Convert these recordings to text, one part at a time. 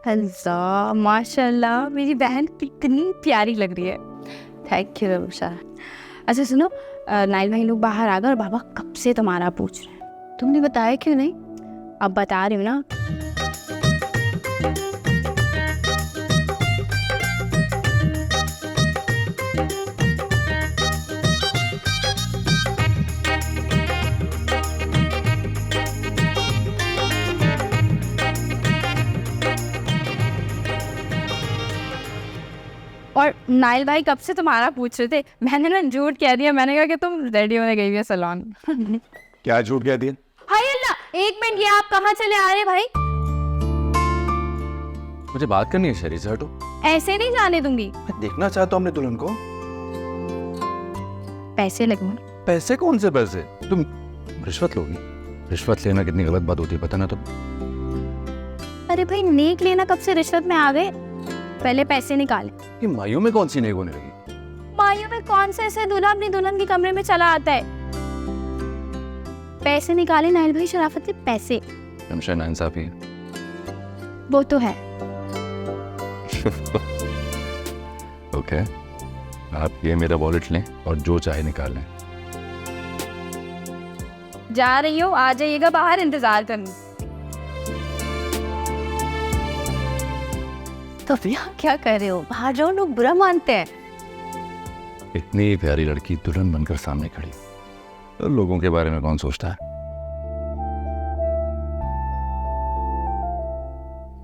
अल्लाह माशाल्लाह, मेरी बहन कितनी प्यारी लग रही है। Thank you Ramsha. अच्छा सुनो, नाइल भाई लोग बाहर आ गए और बाबा कब से तुम्हारा पूछ रहे हैं, तुमने बताया क्यों नहीं? अब बता रही हूँ ना। और नाइल भाई कब से तुम्हारा पूछ रहे थे, मैंने ना झूठ कह दिया, मैंने कहा कि तुम रेडी होने गई हुई है सलोन। क्या झूठ कह दिया? हाय अल्लाह, एक मिनट, ये आप कहाँ चले आ रहे भाई? मुझे बात करनी है शरीर से, हटो। ऐसे नहीं जाने दूंगी। मैं देखना चाहता हूँ अपने दुल्हन को। पैसे लगूंगी। पैसे? कौन से पैसे? तुम रिश्वत लोगी? रिश्वत लेना कितनी गलत बात होती है पता ना तुम? अरे भाई, नेक लेना कब से रिश्वत में आ गए? पहले पैसे निकाले। ये मायूं में कौन सी नेक होने लगी? मायूं में कौन से ऐसे दूल्हा अपनी दुल्हन के कमरे में चला आता है? पैसे निकाले नाइल भाई, शराफत से पैसे। शमशा नाइंसाफी है। वो तो है। ओके, आप ये मेरा वॉलेट लें और जो चाहे निकाल लें। जा रही हो, आ जाइएगा, बाहर इंतजार करनी। तो भैया क्या कर रहे हो? बाहर जाओ, लोग बुरा मानते हैं। इतनी प्यारी लड़की दुल्हन बनकर सामने खड़ी, तो लोगों के बारे में कौन सोचता है?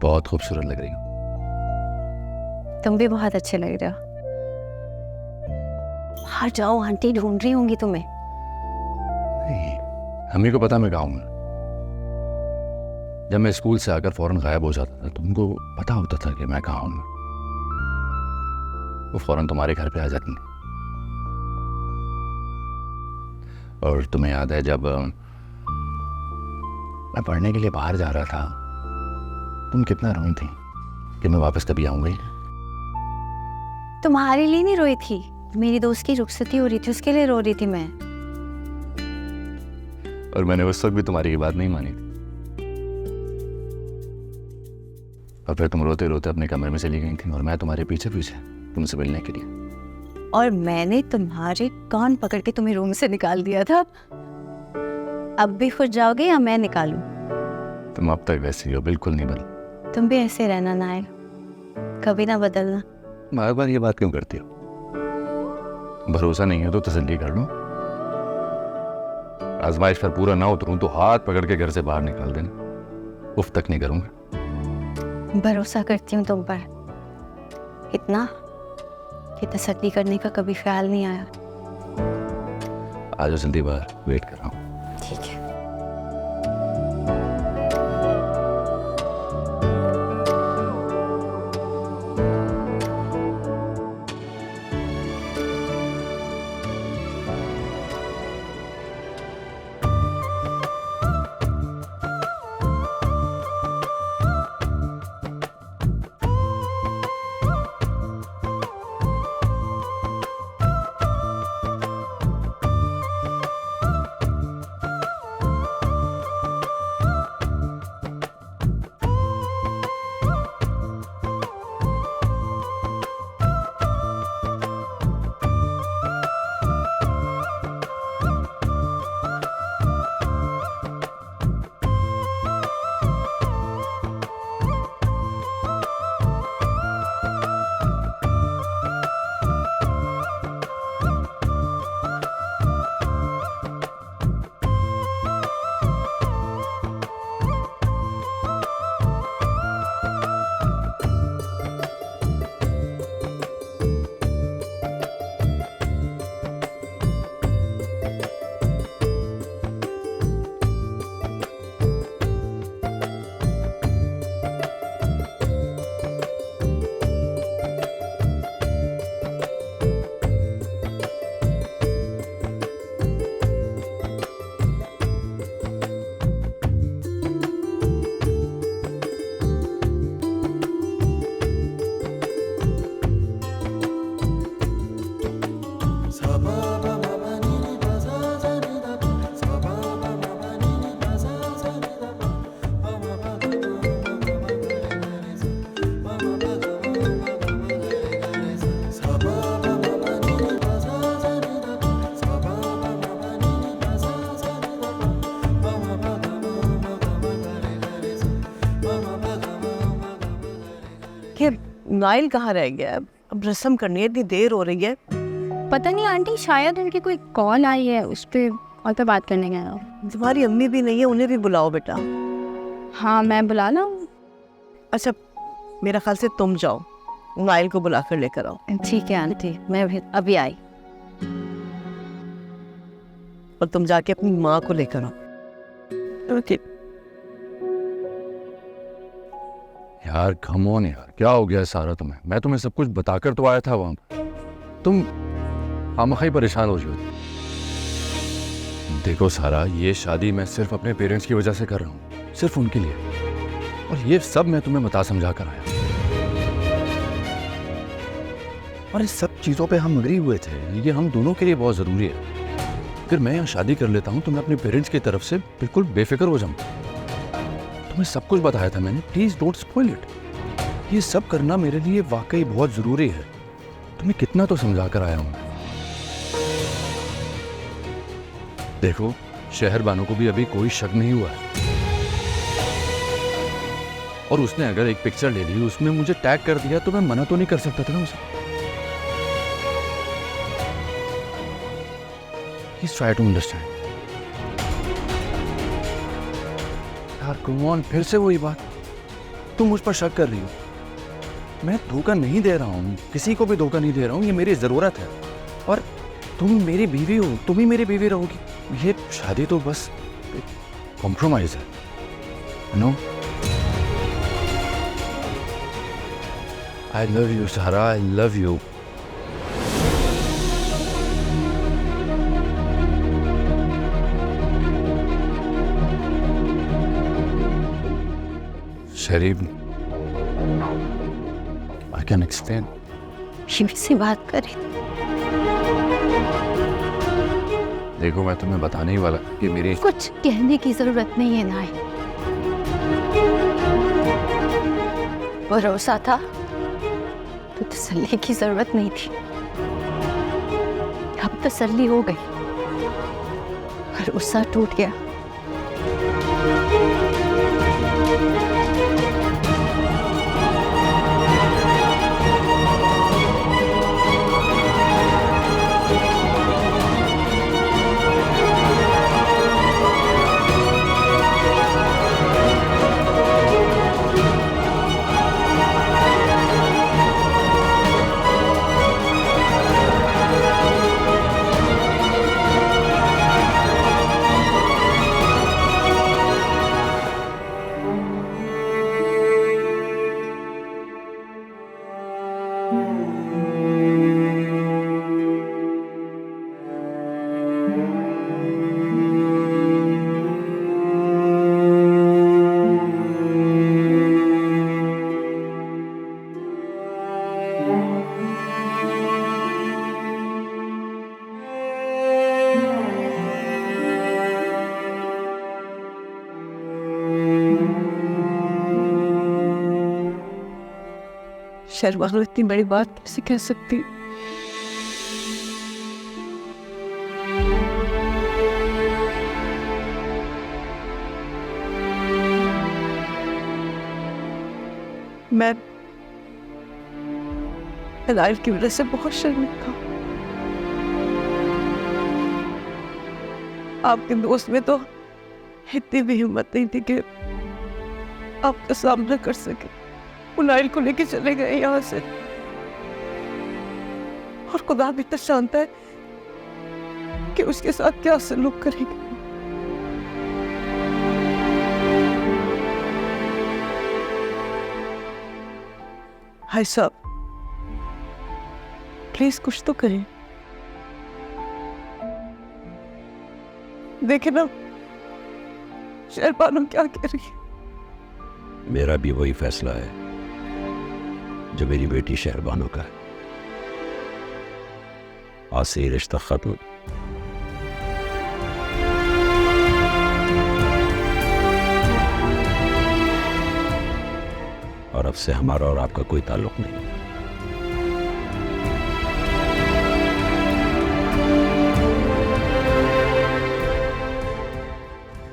बहुत खूबसूरत लग रही हो। तुम भी बहुत अच्छे लग रहे हो। बाहर जाओ, आंटी ढूंढ रही होंगी तुम्हें। नहीं, हमी को पता मैं कहाँ हूँ। जब मैं स्कूल से आकर फौरन गायब हो जाता था, तुमको पता होता था कि मैं कहाँ हूँ। वो फौरन तुम्हारे घर पे आ जाती। और तुम्हें याद है जब मैं पढ़ने के लिए बाहर जा रहा था, तुम कितना रोई थी कि मैं वापस कभी आऊंगी। तुम्हारे लिए नहीं रोई थी, मेरी दोस्त की रुखसती हो रही थी, उसके लिए रो रही थी मैं। और मैंने उस वक्त भी तुम्हारी ये बात नहीं मानी थी। और फिर तुम रोते रोते अपने कमरे में चली गई थी और मैं तुम्हारे पीछे पीछे तुमसे मिलने के लिए। और मैंने तुम्हारे कान पकड़ के तुम्हें रूम से निकाल दिया था। अब भी खुद जाओगे या मैं निकालूं? तुम अब तक वैसी हो, बिल्कुल नहीं बदल। तुम भी ऐसे रहना नाइल, कभी ना बदलना। बार बार ये बात क्यों करती हो? भरोसा नहीं है तो तसल्ली कर लो। आजमाइश पर पूरा ना उतरूं तो हाथ पकड़ के घर से बाहर निकाल देना। उफ तक नहीं करूंगा। भरोसा करती हूँ तुम पर, इतना कि तसल्ली करने का कभी ख्याल नहीं आया। आ जाओ जल्दी बाहर, वेट कर रहा हूँ। ठीक है। नाइल कहाँ रह गया है? अब रस्म करनी है, इतनी देर हो रही है। पता नहीं आंटी, शायद उनकी कोई कॉल आई है, उस पर कॉल पे बात करने गया हो। तुम्हारी अम्मी भी नहीं है, उन्हें भी बुलाओ बेटा। हाँ मैं बुला लाऊँ। अच्छा, मेरा ख्याल से तुम जाओ, नाइल को बुला कर लेकर आओ। ठीक है आंटी, मैं भी अभी आई। और तुम जाके अपनी माँ को लेकर आओ। ओके। यार कम ऑन यार, क्या हो गया है सारा तुम्हें? मैं तुम्हें सब कुछ बताकर तो आया था वहां पर, तुम खामखा ही परेशान हो रही हो। देखो सारा, ये शादी मैं सिर्फ अपने पेरेंट्स की वजह से कर रहा हूँ, सिर्फ उनके लिए, और ये सब मैं तुम्हें बता समझा कर आया। और इस सब चीजों पे हम अग्री हुए थे, ये हम दोनों के लिए बहुत जरूरी है। अगर मैं यहाँ शादी कर लेता हूँ तो मैं अपने पेरेंट्स की तरफ से बिल्कुल बेफिक्र हो जाऊँ। तुम्हें सब कुछ बताया था मैंने, प्लीज डोंट स्पॉइल इट। ये सब करना मेरे लिए वाकई बहुत जरूरी है। तुम्हें कितना तो समझा कर आया हूं मैं। देखो, शहर बानो को भी अभी कोई शक नहीं हुआ है, और उसने अगर एक पिक्चर ले ली, उसमें मुझे टैग कर दिया, तो मैं मना तो नहीं कर सकता था ना उसे। Please try to understand. यार कम ऑन, फिर से वही बात, तुम मुझ पर शक कर रही हो। मैं धोखा नहीं दे रहा हूँ, किसी को भी धोखा नहीं दे रहा हूँ, ये मेरी जरूरत है, और तुम मेरी बीवी हो, तुम ही मेरी बीवी रहोगी। ये शादी तो बस कॉम्प्रोमाइज है, no? I love you Sara, I love you. Sharif, I can explain. Shiv से बात करी। देखो, मैं तुम्हें बताने ही वाला कि मेरी कुछ कहने की जरूरत नहीं है नाई, भरोसा था तो तसल्ली की जरूरत नहीं थी। अब तसल्ली हो गई, भरोसा टूट गया। शर्मानो इतनी बड़ी बात कैसे कह सकती? मैं नाइल की वजह से बहुत शर्मिंदा हूं। आपके दोस्त में तो इतनी भी हिम्मत नहीं थी कि आपका सामना कर सके। वो नाइल को लेके चले गए यहाँ से, और खुदा भी तो जानता है कि उसके साथ क्या सलूक करेंगे। भाई साहब, प्लीज कुछ तो करें। देखे ना शहरबानो क्या कह रही है। मेरा भी वही फैसला है जो मेरी बेटी शहरबानो का है। आज से ये रिश्ता खत्म। और अब से हमारा और आपका कोई ताल्लुक नहीं।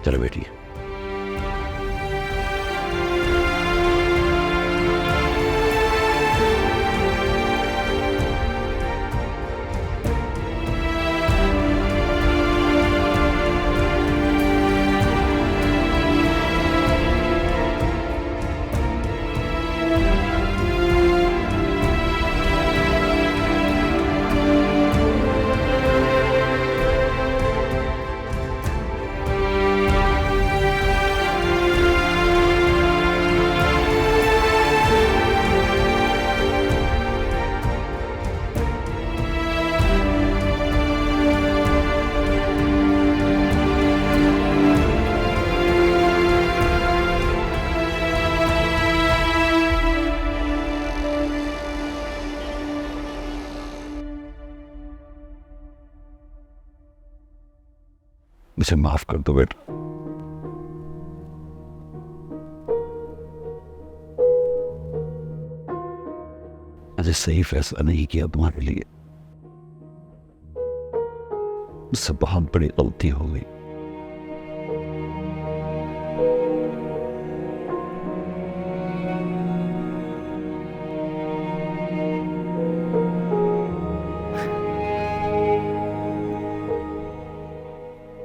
चलो बेटी। मुझे माफ कर दो बेटा। मैंने सही फैसला नहीं किया तुम्हारे लिए, मुझसे बहुत बड़ी गलती हो गई।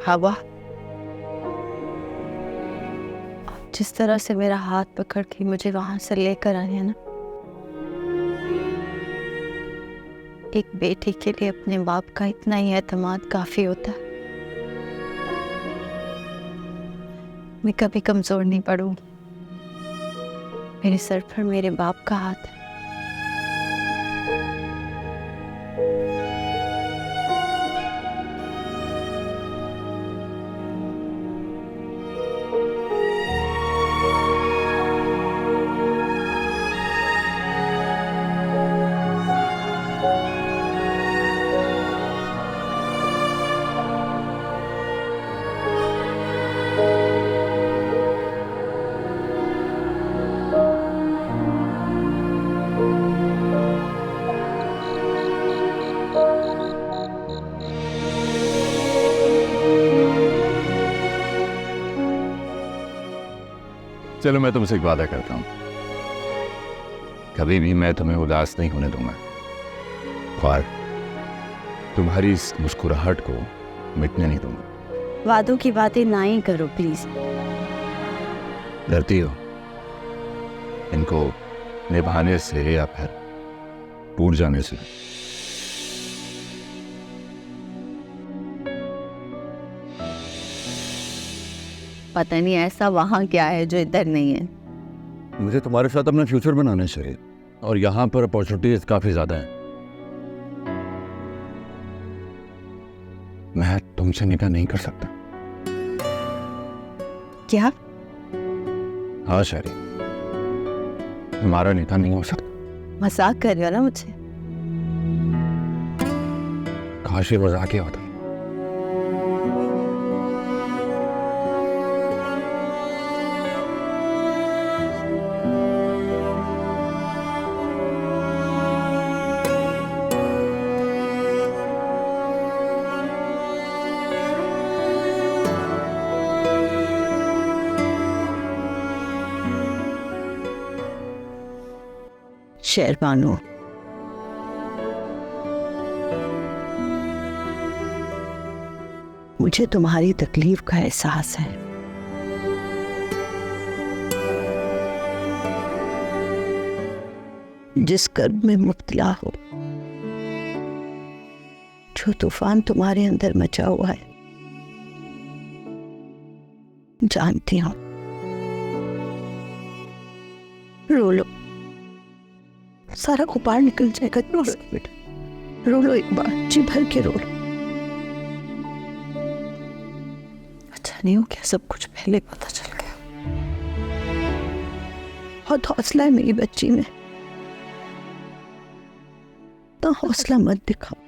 हवा, जिस तरह से मेरा हाथ पकड़ के मुझे वहां से लेकर आए हैं ना, एक बेटी के लिए अपने बाप का इतना ही एतमाद काफी होता है। मैं कभी कमजोर नहीं पड़ूंगी। मेरे सर पर मेरे बाप का हाथ है। चलो मैं तुमसे एक वादा करता हूँ, कभी भी मैं तुम्हें उदास नहीं होने दूंगा और तुम्हारी इस मुस्कुराहट को मिटने नहीं दूंगा। वादों की बातें ना ही करो प्लीज। डरती हो इनको निभाने से या फिर टूट जाने से? पता नहीं ऐसा वहां क्या है जो इधर नहीं है। मुझे तुम्हारे साथ अपना फ्यूचर बनाना चाहिए और यहाँ पर अपॉर्चुनिटीज काफी ज्यादा हैं। मैं तुमसे निकाह नहीं कर सकता। क्या? हाँ शायरी, हमारा निकाह नहीं हो सकता। मजाक कर रहे हो ना मुझसे? काश ये मजाक ही होता। शेरबानो, मुझे तुम्हारी तकलीफ का एहसास है। जिस कर्ब में मुब्तला हो, जो तूफान तुम्हारे अंदर मचा हुआ है, जानती हूं। रो लो, सारा गुबार निकल जाएगा। रो लो बेटा, रो लो एक बार, जी भर के रो लो। अच्छा नहीं हो क्या सब कुछ पहले पता चल गया? बहुत हौसला है मेरी बच्ची में, तो हौसला मत दिखाओ।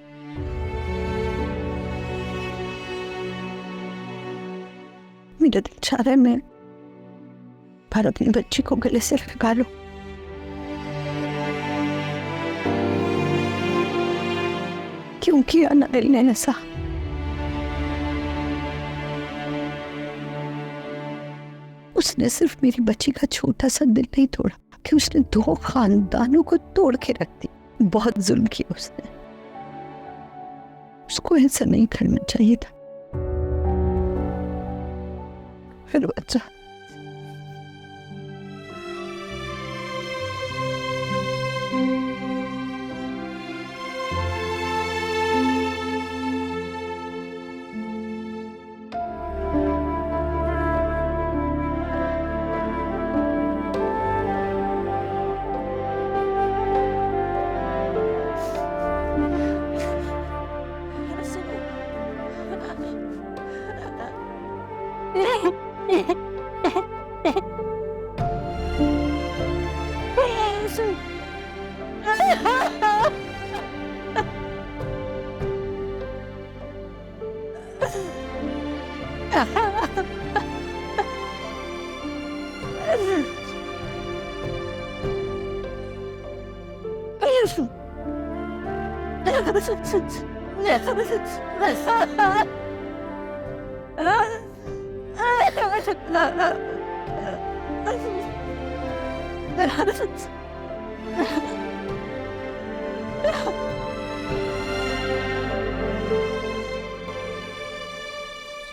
मेरा दिल चाह रहा है मैं पर अपनी बच्ची को गले से लगा लूं। क्यों किया ना दिल ने ऐसा? उसने सिर्फ मेरी बच्ची का छोटा सा दिल नहीं तोड़ा, कि उसने 2 खानदानों को तोड़ के रख दी। बहुत जुल्म किया उसने। उसको ऐसा नहीं करना चाहिए था। फिर बच्चा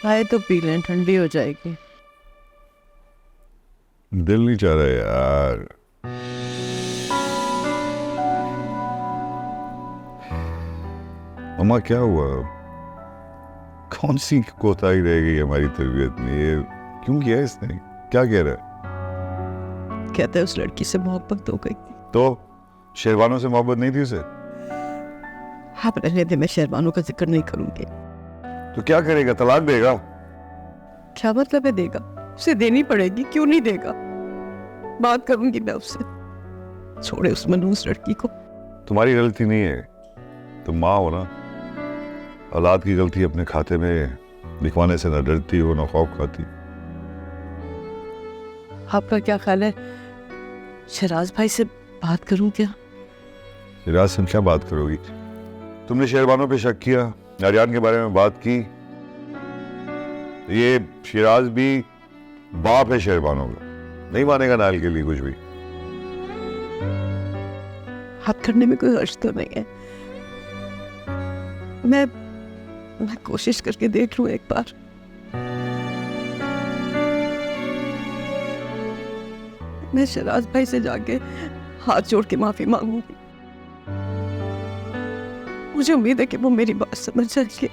चाय तो पी लें, ठंडी हो जाएगी। दिल नहीं चाह रहा यार। अम्मा क्या हुआ? कौन सी कोताही रह गई हमारी तरबियत में? ये क्यों किया इसने? क्या कह रहा है? कहता है उस लड़की से मोहब्बत हो गई थी। तो शेरवानों से मोहब्बत नहीं थी उसे? आप रहने दे, मैं शेरवानों का जिक्र नहीं करूंगी। तो क्या करेगा? तलाक देगा? क्या मतलब है देगा? उसे देनी पड़ेगी, क्यों नहीं देगा? बात करूंगी मैं उससे। छोड़े उस मनहूस लड़की को। तुम्हारी गलती नहीं है, तुम माँ हो ना। औलाद की गलती अपने खाते में लिखवाने से न डरती हो न खौफ खाती। आपका क्या ख्याल है, शराज भाई से बात करूं क्या? सिराज से क्या बात करोगी? तुमने शेरवानों पे शक किया, आर्यान के बारे में बात की। ये शिराज भी बाप है शेरवानों का, नहीं मानेगा नाल के लिए कुछ भी। हाथ करने में कोई हर्ष तो नहीं है। मैं कोशिश करके देख लूं एक बार। मैं शराज भाई से जाके हाथ जोड़ के माफी मांगूंगी। मुझे उम्मीद है कि वो मेरी बात समझ जाएंगे।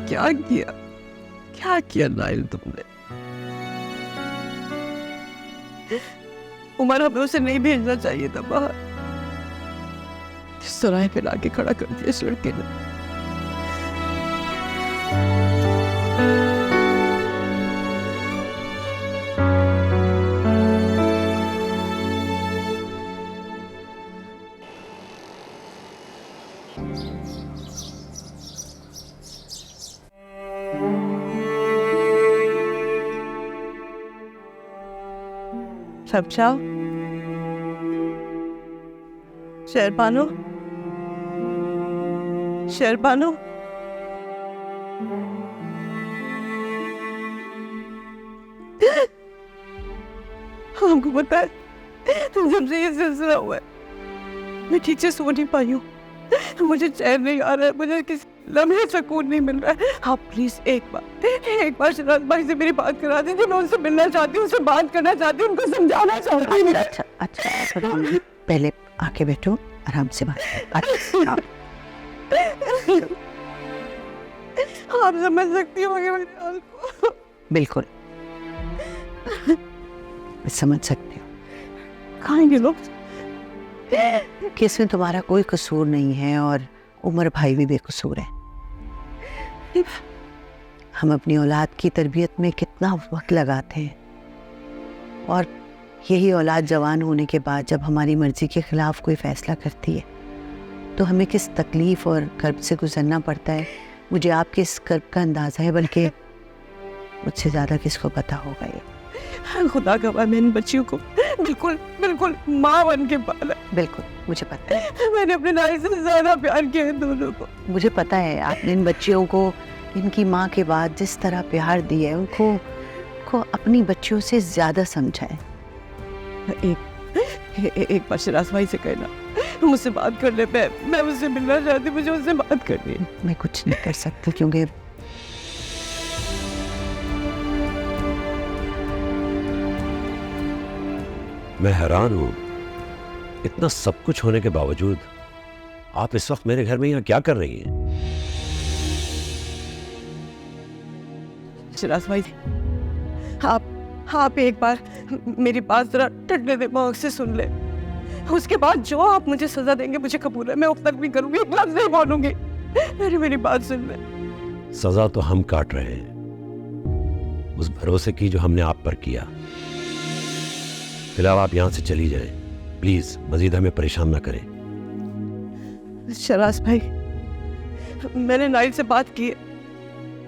क्या किया नाइल तुमने? उमर, हमें उसे नहीं भेजना चाहिए था बाहर। इस तरह पे लाके खड़ा कर दिया इस लड़के ने। सब जाओ। शेरबानो, शेरबानो, हमको पता है जब से ये सिलसिला हुआ है मैं ठीक से सो नहीं पाई हूँ। मुझे चैन नहीं आ रहा है, मुझे किसी लम्हे सुकून नहीं मिल रहा है। आप प्लीज एक बार शराज भाई से मेरी बात करा दीजिए। मैं उनसे मिलना चाहती हूँ, उनसे बात करना चाहती हूँ, उनको समझाना चाहती हूँ। अच्छा पहले आके बैठो, आराम से बात। अच्छा आप समझ सकती हो मेरे हाल को? बिल्कुल मैं समझ सकती हूँ। कहाँ हैं ये लोग? कि इसमें तुम्हारा कोई कसूर नहीं है और उमर भाई भी बेकसूर है। हम अपनी औलाद की तरबियत में कितना वक्त लगाते हैं और यही औलाद जवान होने के बाद जब हमारी मर्जी के खिलाफ कोई फैसला करती है तो हमें किस तकलीफ और कर्ब से गुजरना पड़ता है, मुझे आपके इस कर्ब का अंदाज़ा है, बल्कि मुझसे ज़्यादा किसको पता होगा ये। खुदा गवाह, मैं इन बच्चियों को बिल्कुल माँ बन के पाला। बिल्कुल मुझे पता है, मैंने अपने नाई से ज़्यादा प्यार किया है दोनों को। मुझे पता है आपने इन बच्चियों को इनकी माँ के बाद जिस तरह प्यार दिया है उनको अपनी बच्चियों से ज़्यादा समझा है। एक बार शराज भाई से कहना मुझसे बात कर ले। मैं उससे मिलना चाहती, मुझे उससे बात करनी है। मैं कुछ नहीं कर सकती क्योंकि मैं हैरान हूं, इतना सब कुछ होने के बावजूद आप इस वक्त मेरे घर में यहाँ क्या कर रही हैं? शराज भाई, आप एक बार मेरी बात जरा ठंडे दिमाग से सुन ले। उसके बाद जो आप मुझे सजा देंगे मुझे कबूल है। मैं अब तक भी करूंगी, एक लफ्ज़ नहीं बोलूंगी। मेरी बात सुन ले। सजा तो हम काट रहे हैं उस भरोसे की जो हमने आप पर किया। फिलहाल आप यहां से चली जाएं, प्लीज मजीद हमें परेशान ना करें। शराज भाई, मैंने नाइल से बात की है।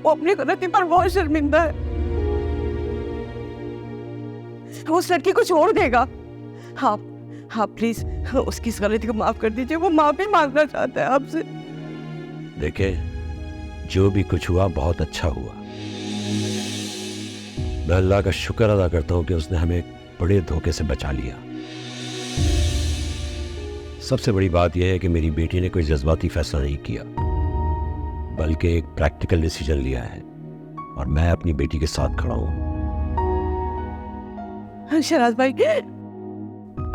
वो अपनी गलती पर बहुत शर्मिंदा है। वो उस लड़की को छोड़ देगा। हाँ प्लीज उसकी इस गलती को माफ कर दीजिए। वो माफी मांगना चाहता है आपसे। देखे, जो भी कुछ हुआ बहुत अच्छा हुआ। मैं अल्लाह का शुक्र अदा करता हूं कि उसने हमें एक बड़े धोखे से बचा लिया। सबसे बड़ी बात यह है कि मेरी बेटी ने कोई जज्बाती फैसला नहीं किया, बल्कि एक प्रैक्टिकल डिसीजन लिया है और मैं अपनी बेटी के साथ खड़ा हूं। शहनाज भाई,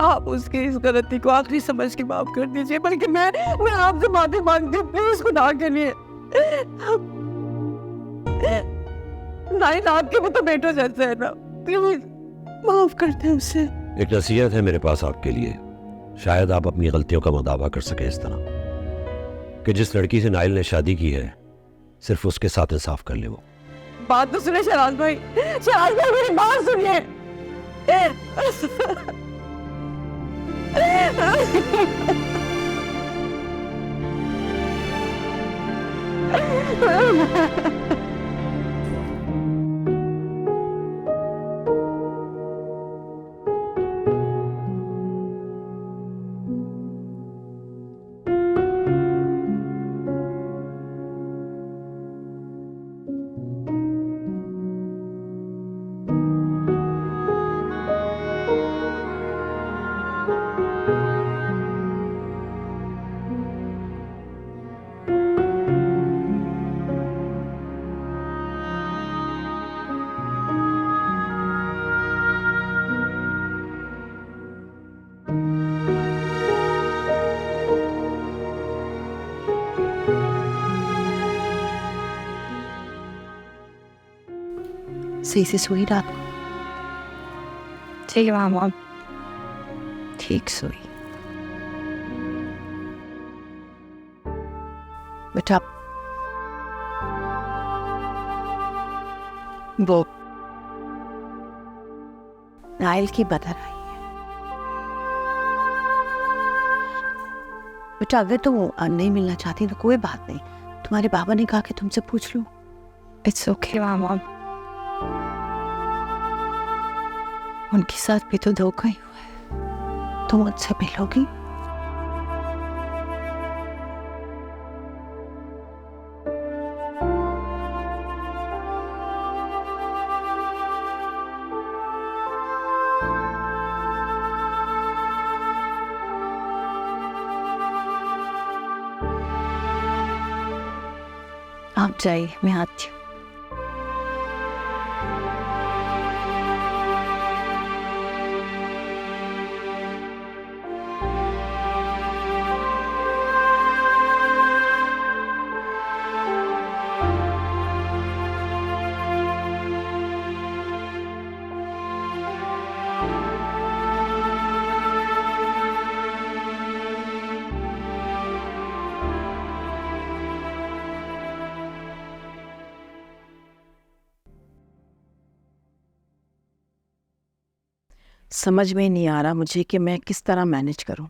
आप उसकी इस गलती को आखिरी समझ के माफ कर दीजिए। बल्कि मैं आपसे माफी मांगती हूँ प्लीज, खुदा के लिए। नाइल आपके भी तो बेटो जैसे है ना, प्लीज माफ करते हैं उसे। एक नसीहत है मेरे पास आपके लिए, शायद आप अपनी गलतियों का मुदावा कर सकें इस तरह कि जिस लड़की से नाइल ने शादी की है सिर्फ उसके साथ इंसाफ कर ले। वो बात तो सुने शहनाज भाई, शहनाज भाई मेरी बात सुनिए। सही से सोई रात को? ठीक है मामा, ठीक सोई। बेटा, वो नाइल की बदर आई है। बेटा, अगर तुम नहीं मिलना चाहती तो कोई बात नहीं, तुम्हारे बाबा ने कहा कि तुमसे पूछ लूं। इट्स ओके मामा, उनके साथ भी तो धोखा ही हुआ है। तुम मुझसे मिलोगी? आप जाइए, मैं आती हूँ। समझ में नहीं आ रहा मुझे कि मैं किस तरह मैनेज करूं।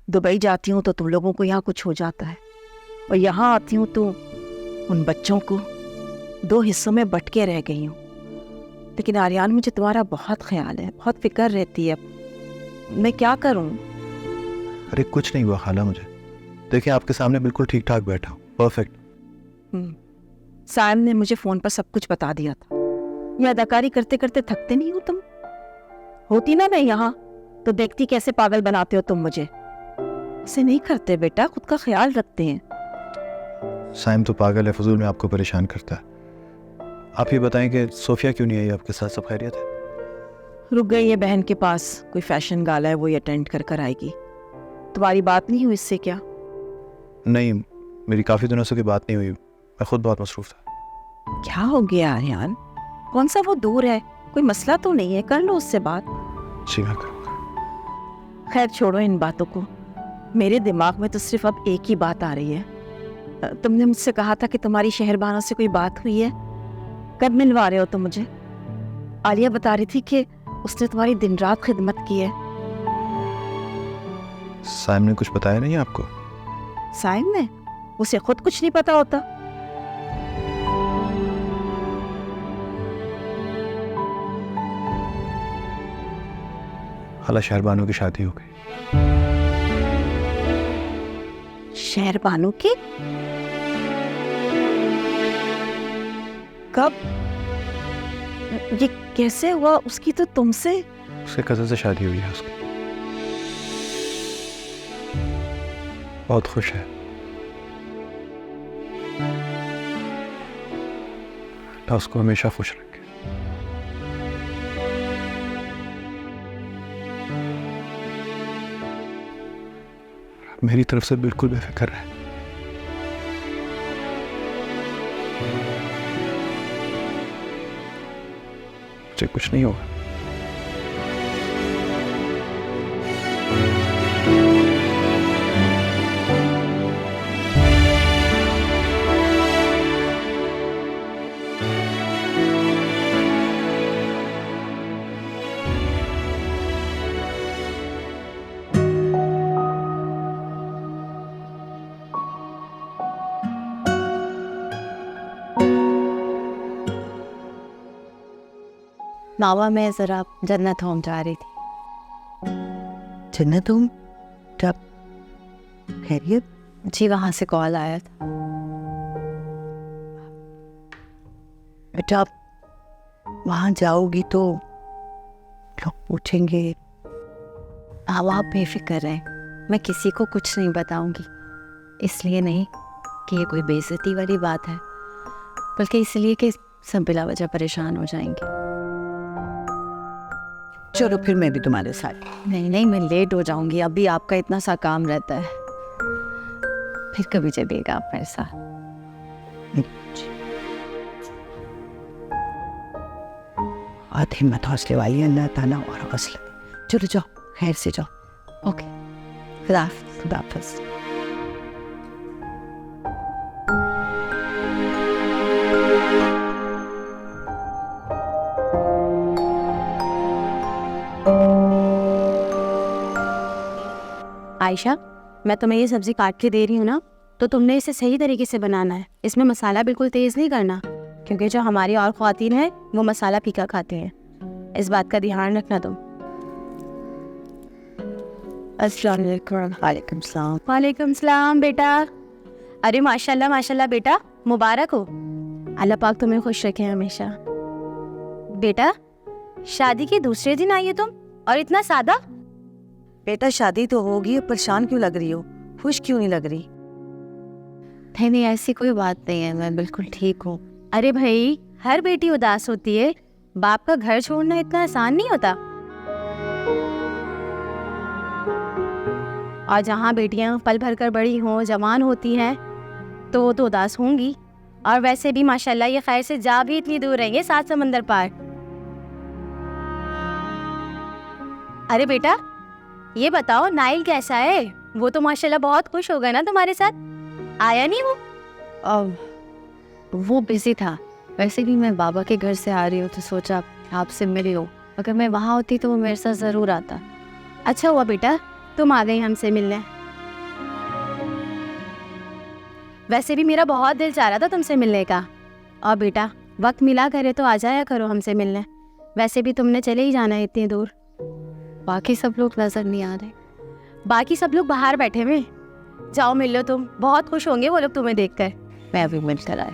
दुबई जाती हूं तो तुम लोगों को यहाँ कुछ हो जाता है, और यहाँ आती हूँ तो उन बच्चों को 2 हिस्सों में बट के रह गई हूँ। लेकिन आर्यान, मुझे तुम्हारा बहुत ख्याल है, बहुत फिक्र रहती है। मैं क्या करूँ? अरे कुछ नहीं हुआ खाला मुझे। देखिए, आपके सामने बिल्कुल ठीक ठाक बैठा हूँ, परफेक्ट। सायम ने मुझे फ़ोन पर सब कुछ बता दिया था। ये अदाकारी करते करते थकते नहीं हो तुम? होती ना मैं यहाँ तो देखती कैसे पागल बनाते हो तुम मुझे। ऐसे नहीं करते बेटा, खुद का ख्याल रखते हैं। साइम तो पागल है, फजूल में आपको परेशान करता है। आप ये बताएं कि सोफिया क्यों नहीं आई आपके साथ? सब खैरियत है? रुक गई है बहन के पास, कोई फैशन गाला है, वो अटेंड कर आएगी। तुम्हारी बात नहीं हुई इससे क्या? नहीं, मेरी काफ़ी दिनों से कोई बात नहीं हुई, मैं खुद बहुत मसरूफ था। क्या हो गया आर्यान? कौन सा वो दूर है? कोई मसला तो नहीं है? कर लो उससे बात। जी मैं करूँगा। खैर छोड़ो इन बातों को। मेरे दिमाग में तो सिर्फ अब एक ही बात आ रही है। तुमने मुझसे कहा था कि तुम्हारी शहरबानों से कोई बात हुई है। कब मिलवा रहे हो तुम मुझे? आलिया बता रही थी कि उसने तुम्हारी दिन रात खिदमत की है। साइम ने कुछ बताया नहीं आपको? साइम ने? उसे खुद कुछ नहीं पता होता। खाला शहरबानो की शादी हो गई। शहरबानो की? कब? ये कैसे हुआ? उसकी तो तुमसे। उसके कज़न से शादी हुई है उसकी। बहुत खुश है। अल्लाह उसको हमेशा खुश रखे। मेरी तरफ से बिल्कुल बेफिक्र है। मुझे कुछ नहीं होगा। मावा मैं ज़रा जन्नत होम जा रही थी। जन्नत होम? जब खैरियत? जी वहाँ से कॉल आया था। बेटा आप वहाँ जाओगी तो लोग पूछेंगे। अब आप बेफिक्र रहें, मैं किसी को कुछ नहीं बताऊंगी। इसलिए नहीं कि ये कोई बेइज्जती वाली बात है, बल्कि इसलिए कि सब बिला वजह परेशान हो जाएंगे। चलो फिर मैं भी तुम्हारे साथ। नहीं नहीं, मैं लेट हो जाऊंगी। अभी आपका इतना सा काम रहता है, फिर कभी चलिएगा आप मेरे साथ। बहुत हिम्मत हौसले वाली है अल्लाह ताला और हौसला दे। चलो जाओ, खैर से जाओ। ओके, खुदा खुदाफिज। आयशा, मैं तुम्हें ये सब्जी काट के दे रही हूँ ना, तो तुमने इसे सही तरीके से बनाना है। इसमें मसाला बिल्कुल तेज़ नहीं करना, क्योंकि जो हमारी और ख्वातीन हैं वो मसाला फीका खाते हैं। इस बात का ध्यान रखना तुम। अस्सलाम वालेकुम। वालेकुम सलाम। वालेकुम सलाम बेटा। अरे माशाल्लाह माशाल्लाह बेटा, मुबारक हो। अल्लाह पाक तुम्हें खुश रखे हमेशा। बेटा, शादी के दूसरे दिन आई हो तुम, और इतना सादा। बेटा शादी तो होगी, परेशान क्यों लग रही हो? खुश क्यों नहीं लग रही? नहीं नहीं, ऐसी कोई बात नहीं है, मैं बिल्कुल ठीक हूँ। अरे भाई, हर बेटी उदास होती है। बाप का घर छोड़ना इतना आसान नहीं होता। और जहाँ बेटियाँ पल भर कर बड़ी हों, जवान होती हैं, तो वो तो उदास होंगी। और वैसे भी माशाल्लाह ये खैर से जा भी इतनी दूर रहेंगे, 7 समंदर पार। अरे बेटा, ये बताओ नाइल कैसा है? वो तो माशाल्लाह बहुत खुश हो गया ना तुम्हारे साथ। आया नहीं वो? वो बिजी था। वैसे भी मैं बाबा के घर से आ रही हूँ, तो सोचा आपसे मिली हो। अगर मैं वहाँ होती तो वो मेरे साथ ज़रूर आता। अच्छा हुआ बेटा तुम आ गई हमसे मिलने। वैसे भी मेरा बहुत दिल चाह रहा था तुमसे मिलने का। और बेटा, वक्त मिला करे तो आ जाया करो हमसे मिलने। वैसे भी तुमने चले ही जाना है इतनी दूर। बाकी सब लोग नज़र नहीं आ रहे। बाकी सब लोग बाहर बैठे हुए। जाओ मिल लो तुम, बहुत खुश होंगे वो लोग तुम्हें देखकर। मैं अभी मिल कर आया।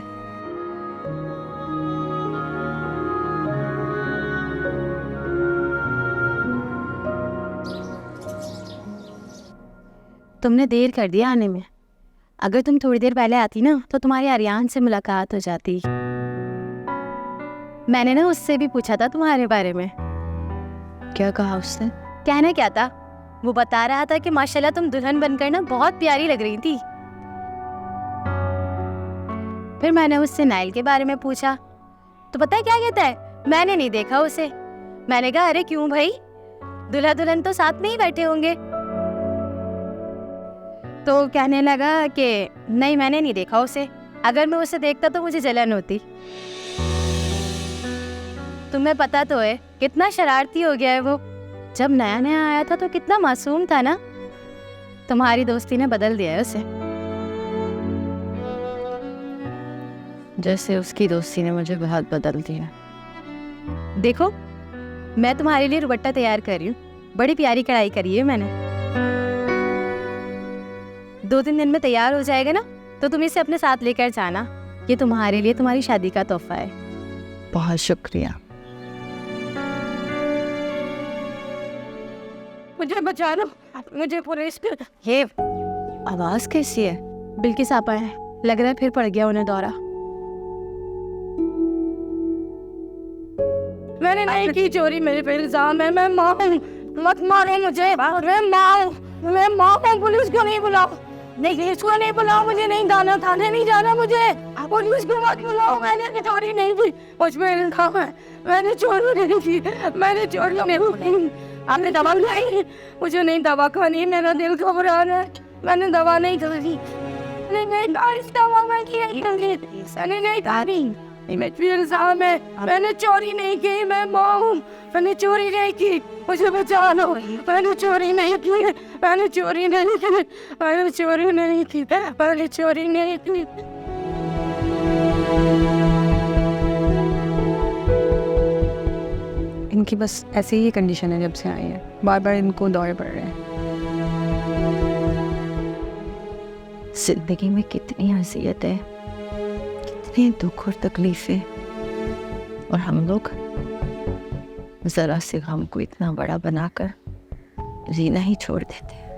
तुमने देर कर दिया आने में। अगर तुम थोड़ी देर पहले आती ना, तो तुम्हारी आर्यान से मुलाकात हो जाती। मैंने ना उससे भी पूछा था तुम्हारे बारे में। क्या कहा उसने? कहना क्या था, वो बता रहा था कि माशाल्लाह तुम दुल्हन बनकर ना बहुत प्यारी लग रही थी। फिर मैंने उससे नाइल के बारे में पूछा, तो पता है क्या कहता है? मैंने नहीं देखा उसे। मैंने कहा अरे क्यों भाई, दूल्हा दुल्हन तो साथ में ही बैठे होंगे। तो कहने लगा कि नहीं मैंने नहीं देखा उसे, अगर मैं उसे देखता तो मुझे जलन होती। तुम्हें पता तो है कितना शरारती हो गया है वो। जब नया नया आया था तो कितना मासूम था ना। तुम्हारी दोस्ती ने बदल दिया है उसे, जैसे उसकी दोस्ती ने मुझे बहुत बदल दिया। देखो, मैं तुम्हारे लिए दुपट्टा तैयार कर रही हूँ, बड़ी प्यारी कढ़ाई करी है मैंने। 2-3 दिन में तैयार हो जाएगा ना, तो तुम इसे अपने साथ लेकर जाना। ये तुम्हारे लिए तुम्हारी शादी का तोहफा है। बहुत शुक्रिया। मुझे बचा लो, मुझे पुलिस के। ये आवाज कैसी है? बिल्किस आपा है, लग रहा है फिर पड़ गया उन्हें दौरा। मैंने नहीं की चोरी, मेरे पे इल्जाम है। मैं माँ हूँ, मत मारो मुझे। मैं माँ हूँ, पुलिस को नहीं बुलाओ। नहीं, पुलिस को नहीं बुलाओ, मुझे नहीं जाना, थाने नहीं जाना मुझे। पुलिस को मत बुलाओ, मैंने चोरी नहीं की। मुझ पे इल्जाम है, मैंने चोरी नहीं की, मैंने चोरी नहीं की। आपने दवा खाई? मुझे नहीं दवा खानी, मेरा दिल घबरा रहा है। मैंने दवा नहीं खानी, मैंने नहीं खाई दवा, मैंने नहीं खानी। मैं इल्जाम है, मैंने चोरी नहीं की, मैं माँ हूँ, मैंने चोरी नहीं की, मुझे बचा लो। मैंने चोरी नहीं की, मैंने चोरी नहीं की, मैंने चोरी नहीं की, मैंने चोरी नहीं की। इनकी बस ऐसे ही कंडीशन है जब से आई है, बार बार इनको दौरे पड़ रहे हैं। जिंदगी में कितनी अज़ियत है, कितने दुख और तकलीफें, और हम लोग जरा से गम को इतना बड़ा बनाकर जीना ही छोड़ देते हैं।